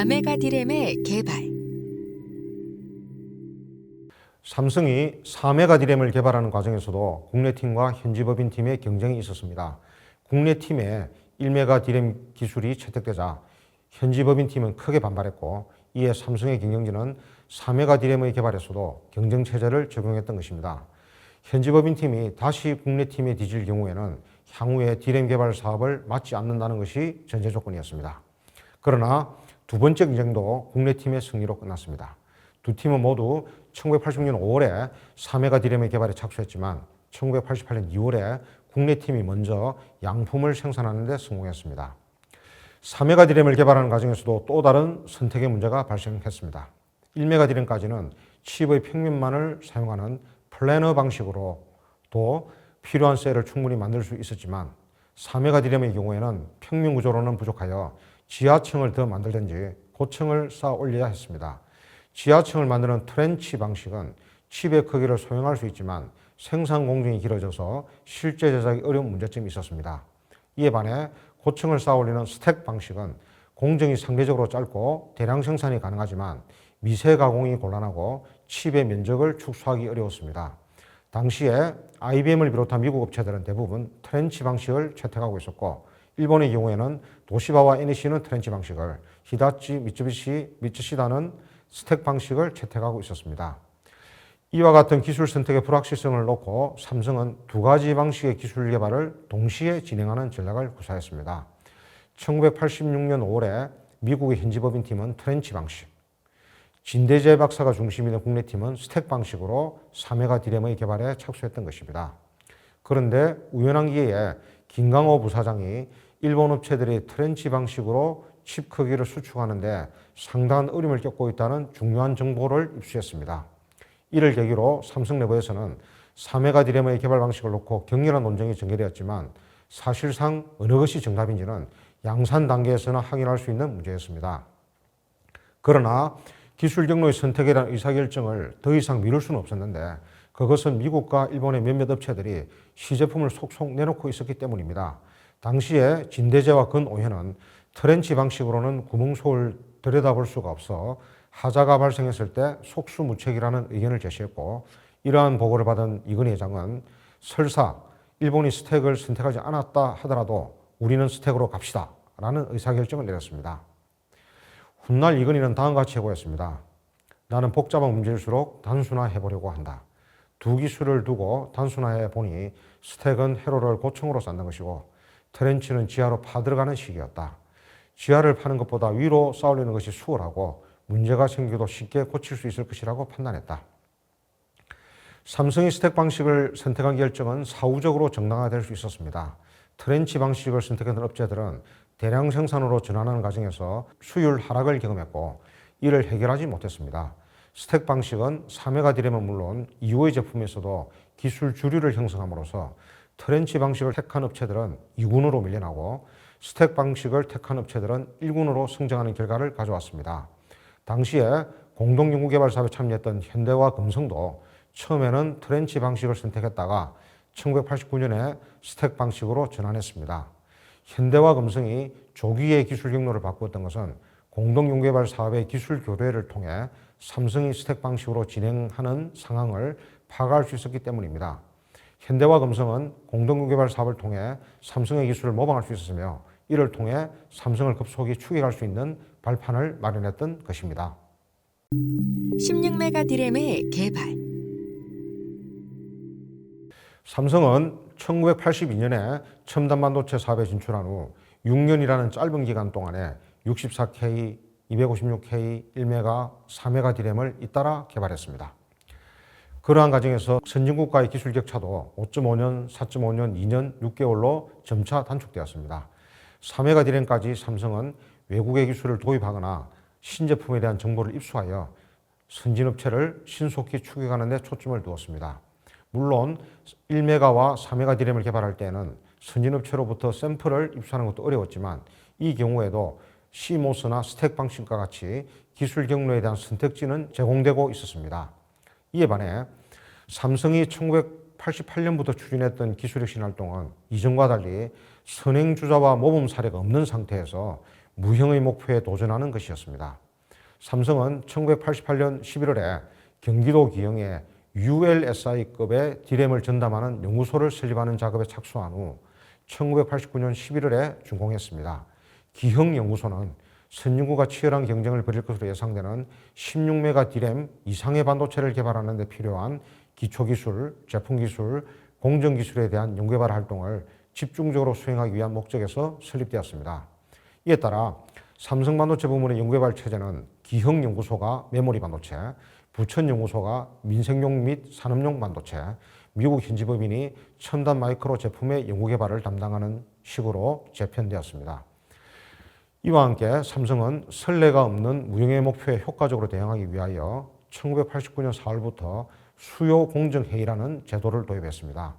4메가 디램의 개발. 삼성이 4메가 디램을 개발하는 과정에서도 국내 팀과 현지 법인 팀의 경쟁이 있었습니다. 국내 팀에 1메가 디램 기술이 채택되자 현지 법인 팀은 크게 반발했고, 이에 삼성의 경영진은 4메가 디램의 개발에서도 경쟁 체제를 적용했던 것입니다. 현지 법인 팀이 다시 국내 팀에 뒤질 경우에는 향후에 디램 개발 사업을 맡지 않는다는 것이 전제 조건이었습니다. 그러나 두 번째 경쟁도 국내 팀의 승리로 끝났습니다. 두 팀은 모두 1986년 5월에 4메가 디램의 개발에 착수했지만 1988년 2월에 국내 팀이 먼저 양품을 생산하는 데 성공했습니다. 4메가 디램을 개발하는 과정에서도 또 다른 선택의 문제가 발생했습니다. 1메가 디램까지는 칩의 평면만을 사용하는 플래너 방식으로 또 필요한 셀을 충분히 만들 수 있었지만 4메가 디램의 경우에는 평면 구조로는 부족하여 지하층을 더 만들든지 고층을 쌓아 올려야 했습니다. 지하층을 만드는 트렌치 방식은 칩의 크기를 소형할 수 있지만 생산 공정이 길어져서 실제 제작이 어려운 문제점이 있었습니다. 이에 반해 고층을 쌓아 올리는 스택 방식은 공정이 상대적으로 짧고 대량 생산이 가능하지만 미세 가공이 곤란하고 칩의 면적을 축소하기 어려웠습니다. 당시에 IBM을 비롯한 미국 업체들은 대부분 트렌치 방식을 채택하고 있었고, 일본의 경우에는 도시바와 NEC는 트렌치 방식을, 히다치, 미츠시다는 스택 방식을 채택하고 있었습니다. 이와 같은 기술 선택의 불확실성을 놓고 삼성은 두 가지 방식의 기술 개발을 동시에 진행하는 전략을 구사했습니다. 1986년 5월에 미국의 현지 법인팀은 트렌치 방식, 진대재 박사가 중심이 된 국내 팀은 스택 방식으로 4메가 디램의 개발에 착수했던 것입니다. 그런데 우연한 기회에 김강호 부사장이 일본 업체들이 트렌치 방식으로 칩 크기를 수축하는데 상당한 어려움을 겪고 있다는 중요한 정보를 입수했습니다. 이를 계기로 삼성 내부에서는 4메가 디램의 개발 방식을 놓고 격렬한 논쟁이 전개되었지만 사실상 어느 것이 정답인지는 양산 단계에서는 확인할 수 있는 문제였습니다. 그러나 기술 경로의 선택에 대한 의사결정을 더 이상 미룰 수는 없었는데, 그것은 미국과 일본의 몇몇 업체들이 시제품을 속속 내놓고 있었기 때문입니다. 당시에 진대재와 근오현은 트렌치 방식으로는 구멍속을 들여다볼 수가 없어 하자가 발생했을 때 속수무책이라는 의견을 제시했고, 이러한 보고를 받은 이건희 회장은 설사 일본이 스택을 선택하지 않았다 하더라도 우리는 스택으로 갑시다 라는 의사결정을 내렸습니다. 훗날 이건희는 다음과 같이 해고했습니다. 나는 복잡한 문제일수록 단순화해보려고 한다. 두 기술을 두고 단순화해 보니 스택은 회로를 고층으로 쌓는 것이고 트렌치는 지하로 파들어가는 식이었다. 지하를 파는 것보다 위로 쌓으려는 것이 수월하고 문제가 생겨도 쉽게 고칠 수 있을 것이라고 판단했다. 삼성이 스택 방식을 선택한 결정은 사후적으로 정당화될 수 있었습니다. 트렌치 방식을 선택한 업체들은 대량 생산으로 전환하는 과정에서 수율 하락을 경험했고 이를 해결하지 못했습니다. 스택 방식은 4메가 디램은 물론 이후의 제품에서도 기술 주류를 형성함으로써 트렌치 방식을 택한 업체들은 2군으로 밀려나고 스택 방식을 택한 업체들은 1군으로 성장하는 결과를 가져왔습니다. 당시에 공동연구개발 사업에 참여했던 현대와 금성도 처음에는 트렌치 방식을 선택했다가 1989년에 스택 방식으로 전환했습니다. 현대와 금성이 조기에 기술 경로를 바꾸었던 것은 공동연구개발 사업의 기술 교대를 통해 삼성이 스택 방식으로 진행하는 상황을 파악할 수 있었기 때문입니다. 현대와 금성은 공동연구개발 사업을 통해 삼성의 기술을 모방할 수 있었으며 이를 통해 삼성을 급속히 추격할 수 있는 발판을 마련했던 것입니다. 16메가 디램의 개발. 삼성은 1982년에 첨단 반도체 사업에 진출한 후 6년이라는 짧은 기간 동안에 64K, 256K, 1메가, 4메가 디램을 잇따라 개발했습니다. 그러한 과정에서 선진국과의 기술 격차도 5.5년, 4.5년, 2년, 6개월로 점차 단축되었습니다. 4메가 디램까지 삼성은 외국의 기술을 도입하거나 신제품에 대한 정보를 입수하여 선진업체를 신속히 추격하는 데 초점을 두었습니다. 물론 1메가와 4메가 디램을 개발할 때에는 선진업체로부터 샘플을 입수하는 것도 어려웠지만 이 경우에도 CMOS나 스택 방식과 같이 기술 경로에 대한 선택지는 제공되고 있었습니다. 이에 반해 삼성이 1988년부터 추진했던 기술혁신 활동은 이전과 달리 선행주자와 모범 사례가 없는 상태에서 무형의 목표에 도전하는 것이었습니다. 삼성은 1988년 11월에 경기도 기영에 ULSI급의 D램을 전담하는 연구소를 설립하는 작업에 착수한 후 1989년 11월에 준공했습니다. 기형 연구소는 선진국과 치열한 경쟁을 벌일 것으로 예상되는 16메가 D램 이상의 반도체를 개발하는 데 필요한 기초기술, 제품기술, 공정기술에 대한 연구개발 활동을 집중적으로 수행하기 위한 목적에서 설립되었습니다. 이에 따라 삼성반도체 부문의 연구개발 체제는 기형연구소가 메모리 반도체, 부천연구소가 민생용 및 산업용 반도체, 미국 현지법인이 첨단 마이크로 제품의 연구개발을 담당하는 식으로 재편되었습니다. 이와 함께 삼성은 선례가 없는 무형의 목표에 효과적으로 대응하기 위하여 1989년 4월부터 수요공정회의라는 제도를 도입했습니다.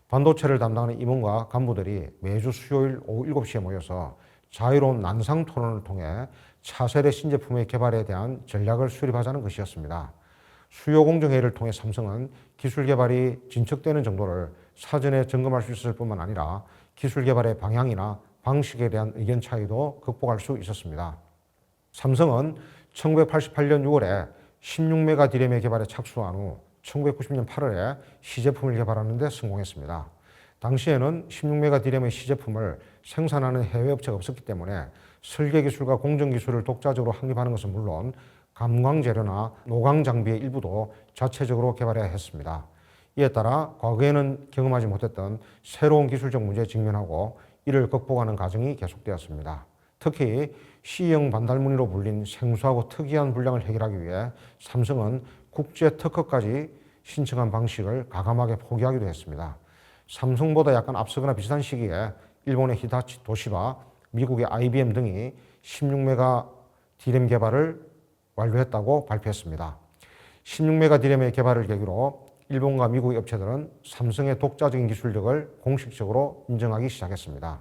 반도체를 담당하는 임원과 간부들이 매주 수요일 오후 7시에 모여서 자유로운 난상 토론을 통해 차세대 신제품의 개발에 대한 전략을 수립하자는 것이었습니다. 수요공정회의를 통해 삼성은 기술 개발이 진척되는 정도를 사전에 점검할 수 있을 뿐만 아니라 기술 개발의 방향이나 방식에 대한 의견 차이도 극복할 수 있었습니다. 삼성은 1988년 6월에 16메가 D램의 개발에 착수한 후 1990년 8월에 시제품을 개발하는 데 성공했습니다. 당시에는 16메가 D램의 시제품을 생산하는 해외 업체가 없었기 때문에 설계기술과 공정기술을 독자적으로 확립하는 것은 물론 감광재료나 노광장비의 일부도 자체적으로 개발해야 했습니다. 이에 따라 과거에는 경험하지 못했던 새로운 기술적 문제에 직면하고 이를 극복하는 과정이 계속되었습니다. 특히 C형 반달무늬로 불린 생소하고 특이한 분량을 해결하기 위해 삼성은 국제 특허까지 신청한 방식을 과감하게 포기하기도 했습니다. 삼성보다 약간 앞서거나 비슷한 시기에 일본의 히타치, 도시바, 미국의 IBM 등이 16메가 D램 개발을 완료했다고 발표했습니다. 16메가 D램의 개발을 계기로 일본과 미국의 업체들은 삼성의 독자적인 기술력을 공식적으로 인정하기 시작했습니다.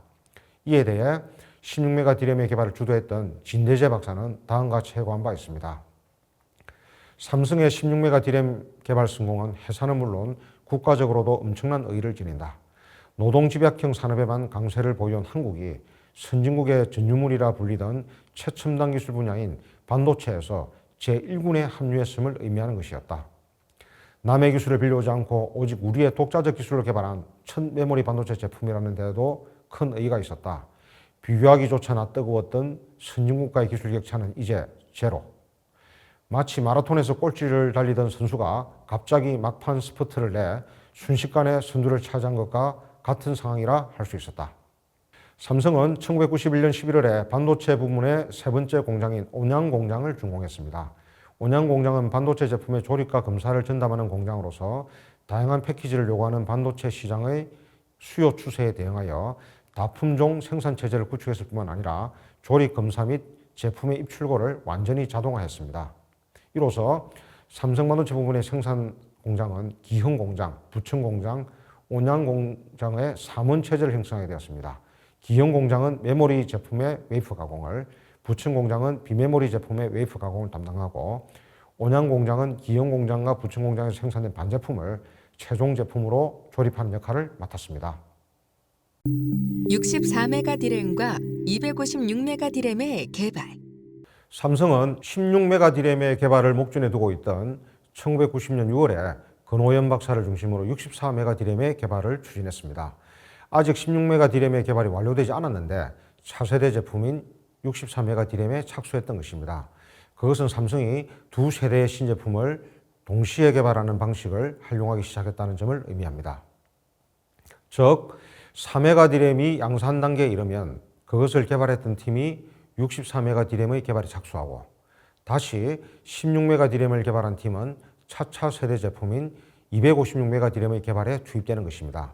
이에 대해 16메가 D램의 개발을 주도했던 진대재 박사는 다음과 같이 해고한 바 있습니다. 삼성의 16메가 D램 개발 성공은 회사는 물론 국가적으로도 엄청난 의의를 지닌다. 노동집약형 산업에만 강세를 보여온 한국이 선진국의 전유물이라 불리던 최첨단 기술 분야인 반도체에서 제1군에 합류했음을 의미하는 것이었다. 남의 기술을 빌려오지 않고 오직 우리의 독자적 기술을 개발한 첫 메모리 반도체 제품이라는 데에도 큰 의의가 있었다. 비교하기조차나 뜨거웠던 선진국과의 기술 격차는 이제 제로. 마치 마라톤에서 꼴찌를 달리던 선수가 갑자기 막판 스퍼트를 내 순식간에 선두를 차지한 것과 같은 상황이라 할 수 있었다. 삼성은 1991년 11월에 반도체 부문의 세 번째 공장인 온양 공장을 준공했습니다. 온양 공장은 반도체 제품의 조립과 검사를 전담하는 공장으로서 다양한 패키지를 요구하는 반도체 시장의 수요 추세에 대응하여 다품종 생산 체제를 구축했을 뿐만 아니라 조립 검사 및 제품의 입출고를 완전히 자동화했습니다. 이로써 삼성반도체 부분의 생산 공장은 기형 공장, 부천 공장, 온양 공장의 3원 체제를 형성하게 되었습니다. 기형 공장은 메모리 제품의 웨이프 가공을, 부천 공장은 비메모리 제품의 웨이프 가공을 담당하고 온양 공장은 기형 공장과 부천 공장에서 생산된 반제품을 최종 제품으로 조립하는 역할을 맡았습니다. 64메가 D램과 256메가 D램의 개발. 삼성은 16메가 D램의 개발을 목전에 두고 있던 1990년 6월에 근호연 박사를 중심으로 64메가 D램의 개발을 추진했습니다. 아직 16메가 D램의 개발이 완료되지 않았는데 차세대 제품인 64메가 D램에 착수했던 것입니다. 그것은 삼성이 두 세대의 신제품을 동시에 개발하는 방식을 활용하기 시작했다는 점을 의미합니다. 즉, 4메가 D램이 양산 단계에 이르면 그것을 개발했던 팀이 64메가 D램의 개발에 착수하고 다시 16메가 D램을 개발한 팀은 차차 세대 제품인 256메가 D램의 개발에 투입되는 것입니다.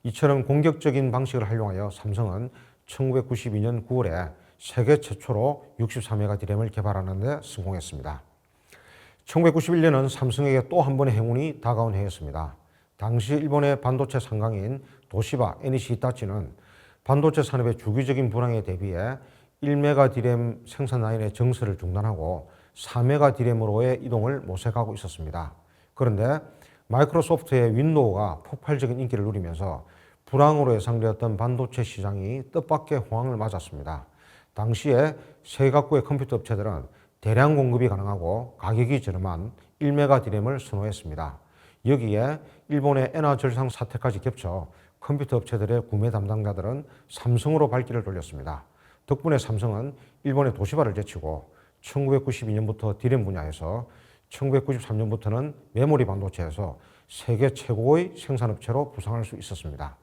이처럼 공격적인 방식을 활용하여 삼성은 1992년 9월에 세계 최초로 64메가 D램을 개발하는 데 성공했습니다. 1991년은 삼성에게 또 한 번의 행운이 다가온 해였습니다. 당시 일본의 반도체 상강인 도시바, NEC 히타치는 반도체 산업의 주기적인 불황에 대비해 1메가 D램 생산 라인의 정설을 중단하고 4메가 D램으로의 이동을 모색하고 있었습니다. 그런데 마이크로소프트의 윈도우가 폭발적인 인기를 누리면서 불황으로 예상되었던 반도체 시장이 뜻밖의 호황을 맞았습니다. 당시에 세계 각국의 컴퓨터 업체들은 대량 공급이 가능하고 가격이 저렴한 1메가 디램을 선호했습니다. 여기에 일본의 엔화 절상 사태까지 겹쳐 컴퓨터 업체들의 구매 담당자들은 삼성으로 발길을 돌렸습니다. 덕분에 삼성은 일본의 도시바를 제치고 1992년부터 디램 분야에서 1993년부터는 메모리 반도체에서 세계 최고의 생산업체로 부상할 수 있었습니다.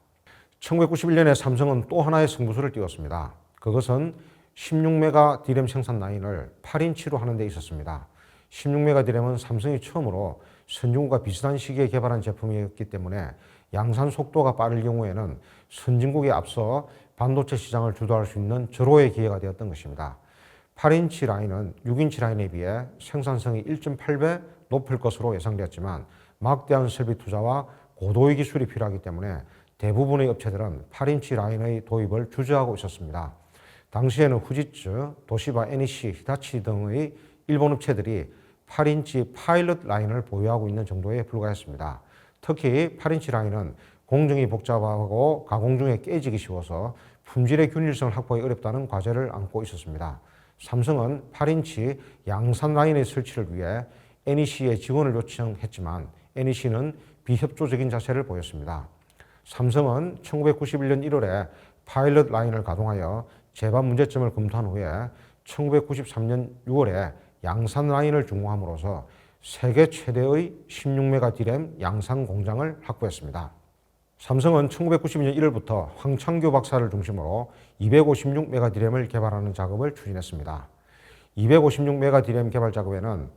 1991년에 삼성은 또 하나의 승부수를 띄웠습니다. 그것은 16메가 디램 생산 라인을 8인치로 하는 데 있었습니다. 16메가 디램은 삼성이 처음으로 선진국과 비슷한 시기에 개발한 제품이었기 때문에 양산 속도가 빠를 경우에는 선진국에 앞서 반도체 시장을 주도할 수 있는 절호의 기회가 되었던 것입니다. 8인치 라인은 6인치 라인에 비해 생산성이 1.8배 높을 것으로 예상되었지만 막대한 설비 투자와 고도의 기술이 필요하기 때문에 대부분의 업체들은 8인치 라인의 도입을 주저하고 있었습니다. 당시에는 후지츠, 도시바, NEC, 히타치 등의 일본 업체들이 8인치 파일럿 라인을 보유하고 있는 정도에 불과했습니다. 특히 8인치 라인은 공정이 복잡하고 가공 중에 깨지기 쉬워서 품질의 균일성을 확보하기 어렵다는 과제를 안고 있었습니다. 삼성은 8인치 양산 라인의 설치를 위해 NEC의 지원을 요청했지만 NEC는 비협조적인 자세를 보였습니다. 삼성은 1991년 1월에 파일럿 라인을 가동하여 제반 문제점을 검토한 후에 1993년 6월에 양산 라인을 준공함으로써 세계 최대의 16메가 디램 양산 공장을 확보했습니다. 삼성은 1992년 1월부터 황창규 박사를 중심으로 256메가 디램을 개발하는 작업을 추진했습니다. 256메가 디램 개발 작업에는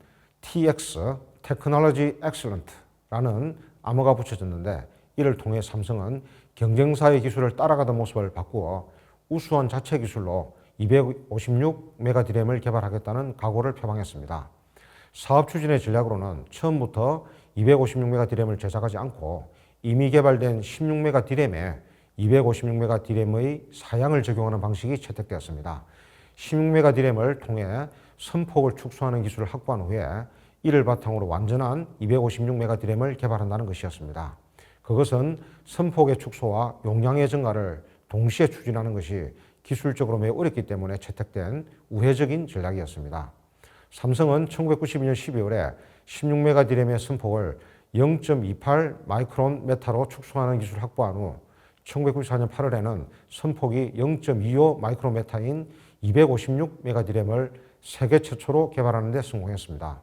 TX, Technology Excellent라는 암호가 붙여졌는데 이를 통해 삼성은 경쟁사의 기술을 따라가던 모습을 바꾸어 우수한 자체 기술로 256메가 디램을 개발하겠다는 각오를 표방했습니다. 사업 추진의 전략으로는 처음부터 256메가 디램을 제작하지 않고 이미 개발된 16메가 디램에 256메가 디램의 사양을 적용하는 방식이 채택되었습니다. 16메가 디램을 통해 선폭을 축소하는 기술을 확보한 후에 이를 바탕으로 완전한 256메가 디램을 개발한다는 것이었습니다. 그것은 선폭의 축소와 용량의 증가를 동시에 추진하는 것이 기술적으로 매우 어렵기 때문에 채택된 우회적인 전략이었습니다. 삼성은 1992년 12월에 16메가 디램의 선폭을 0.28 마이크론 메타로 축소하는 기술을 확보한 후 1994년 8월에는 선폭이 0.25 마이크론 메타인 256메가 디램을 세계 최초로 개발하는 데 성공했습니다.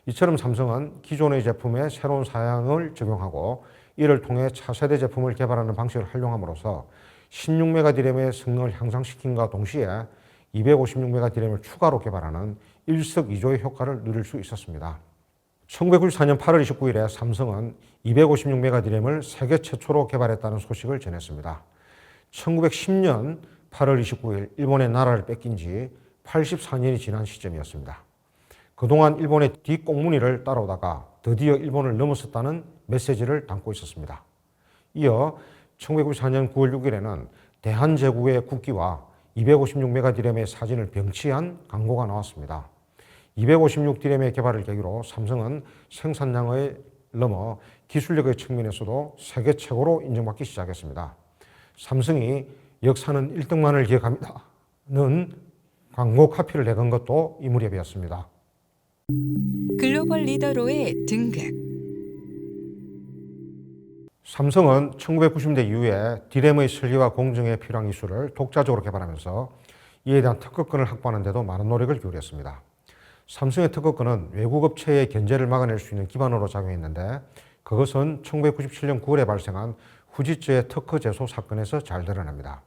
이처럼 삼성은 기존의 제품에 새로운 사양을 적용하고 이를 통해 차세대 제품을 개발하는 방식을 활용함으로써 16메가 디램의 성능을 향상시킴과 동시에 256메가 디램을 추가로 개발하는 일석이조의 효과를 누릴 수 있었습니다. 1994년 8월 29일에 삼성은 256메가 디램을 세계 최초로 개발했다는 소식을 전했습니다. 1910년 8월 29일 일본의 나라를 뺏긴 지 84년이 지난 시점이었습니다. 그동안 일본의 뒷꽁무니를 따라오다가 드디어 일본을 넘어섰다는 메시지를 담고 있었습니다. 이어 1994년 9월 6일에는 대한제국의 국기와 256메가 디램의 사진을 병치한 광고가 나왔습니다. 256 디램의 개발을 계기로 삼성은 생산량을 넘어 기술력의 측면에서도 세계 최고로 인정받기 시작했습니다. 삼성이 역사는 1등만을 기억합니다는 광고 카피를 내건 것도 이 무렵이었습니다. 글로벌 리더로의 등극. 삼성은 1990년대 이후에 디램의 설계와 공정에 필요한 기술을 독자적으로 개발하면서 이에 대한 특허권을 확보하는 데도 많은 노력을 기울였습니다. 삼성의 특허권은 외국 업체의 견제를 막아낼 수 있는 기반으로 작용했는데 그것은 1997년 9월에 발생한 후지츠의 특허 제소 사건에서 잘 드러납니다.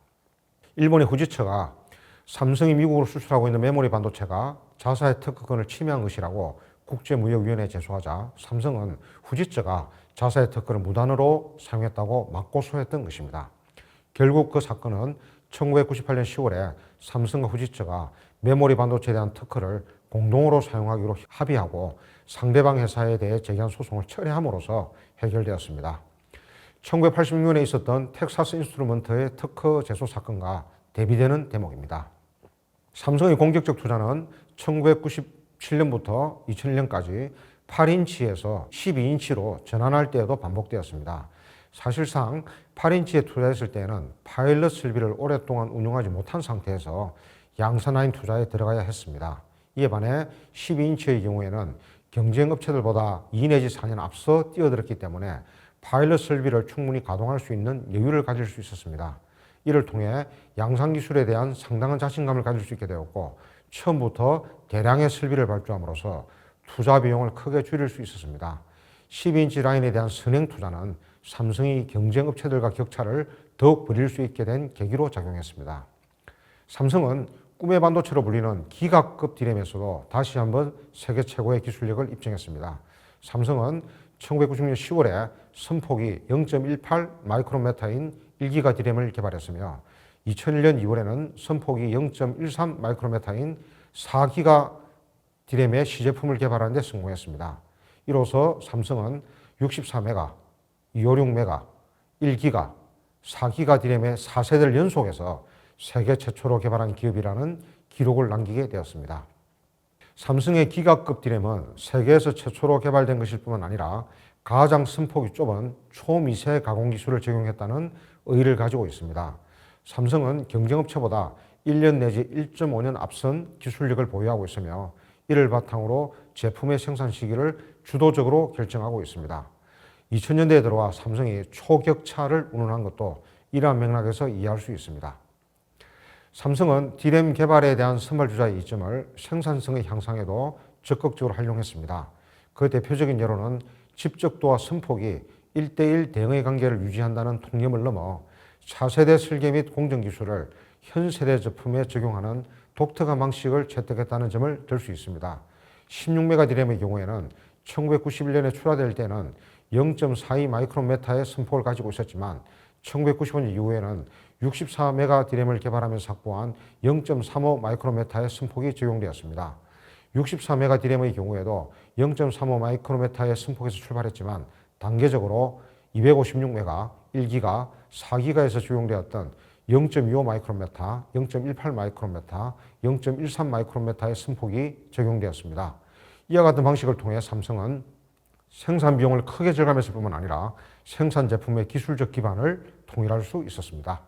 일본의 후지츠가 삼성이 미국으로 수출하고 있는 메모리 반도체가 자사의 특허권을 침해한 것이라고 국제무역위원회에 제소하자 삼성은 후지츠가 자사의 특허를 무단으로 사용했다고 맞고소했던 것입니다. 결국 그 사건은 1998년 10월에 삼성과 후지츠가 메모리 반도체에 대한 특허를 공동으로 사용하기로 합의하고 상대방 회사에 대해 제기한 소송을 철회함으로써 해결되었습니다. 1986년에 있었던 텍사스 인스트루먼트의 특허 제소 사건과 대비되는 대목입니다. 삼성의 공격적 투자는 1997년부터 2001년까지 8인치에서 12인치로 전환할 때에도 반복되었습니다. 사실상 8인치에 투자했을 때는 파일럿 설비를 오랫동안 운용하지 못한 상태에서 양산라인 투자에 들어가야 했습니다. 이에 반해 12인치의 경우에는 경쟁 업체들보다 2 내지 4년 앞서 뛰어들었기 때문에 파일럿 설비를 충분히 가동할 수 있는 여유를 가질 수 있었습니다. 이를 통해 양산 기술에 대한 상당한 자신감을 가질 수 있게 되었고 처음부터 대량의 설비를 발주함으로써 투자 비용을 크게 줄일 수 있었습니다. 12인치 라인에 대한 선행 투자는 삼성이 경쟁 업체들과 격차를 더욱 벌일 수 있게 된 계기로 작용했습니다. 삼성은 꿈의 반도체로 불리는 기가급 D램에서도 다시 한번 세계 최고의 기술력을 입증했습니다. 삼성은 1990년 10월에 선폭이 0.18 마이크로메타인 1기가 D램을 개발했으며 2001년 2월에는 선폭이 0.13 마이크로메타인 4기가 D램의 시제품을 개발하는 데 성공했습니다. 이로써 삼성은 64메가, 256메가, 1기가, 4기가 D램의 4세대를 연속해서 세계 최초로 개발한 기업이라는 기록을 남기게 되었습니다. 삼성의 기가급 D램은 세계에서 최초로 개발된 것일 뿐만 아니라 가장 선폭이 좁은 초미세 가공 기술을 적용했다는 의의를 가지고 있습니다. 삼성은 경쟁업체보다 1년 내지 1.5년 앞선 기술력을 보유하고 있으며 이를 바탕으로 제품의 생산 시기를 주도적으로 결정하고 있습니다. 2000년대에 들어와 삼성이 초격차를 운운한 것도 이러한 맥락에서 이해할 수 있습니다. 삼성은 D램 개발에 대한 선발주자의 이점을 생산성의 향상에도 적극적으로 활용했습니다. 그 대표적인 예로는 집적도와 선폭이 1대1 대응의 관계를 유지한다는 통념을 넘어 차세대 설계 및 공정 기술을 현 세대 제품에 적용하는 독특한 방식을 채택했다는 점을 들 수 있습니다. 16메가 D램의 경우에는 1991년에 출하될 때는 0.42 마이크로메타의 선폭을 가지고 있었지만 1995년 이후에는 64메가 D램을 개발하면서 확보한 0.35 마이크로메타의 선폭이 적용되었습니다. 64메가 D램의 경우에도 0.35 마이크로메타의 선폭에서 출발했지만 단계적으로 256메가, 1기가, 4기가에서 적용되었던 0.25 마이크로메타, 0.18 마이크로메타, 0.13 마이크로메타의 선폭이 적용되었습니다. 이와 같은 방식을 통해 삼성은 생산 비용을 크게 절감했을 뿐만 아니라 생산 제품의 기술적 기반을 통일할 수 있었습니다.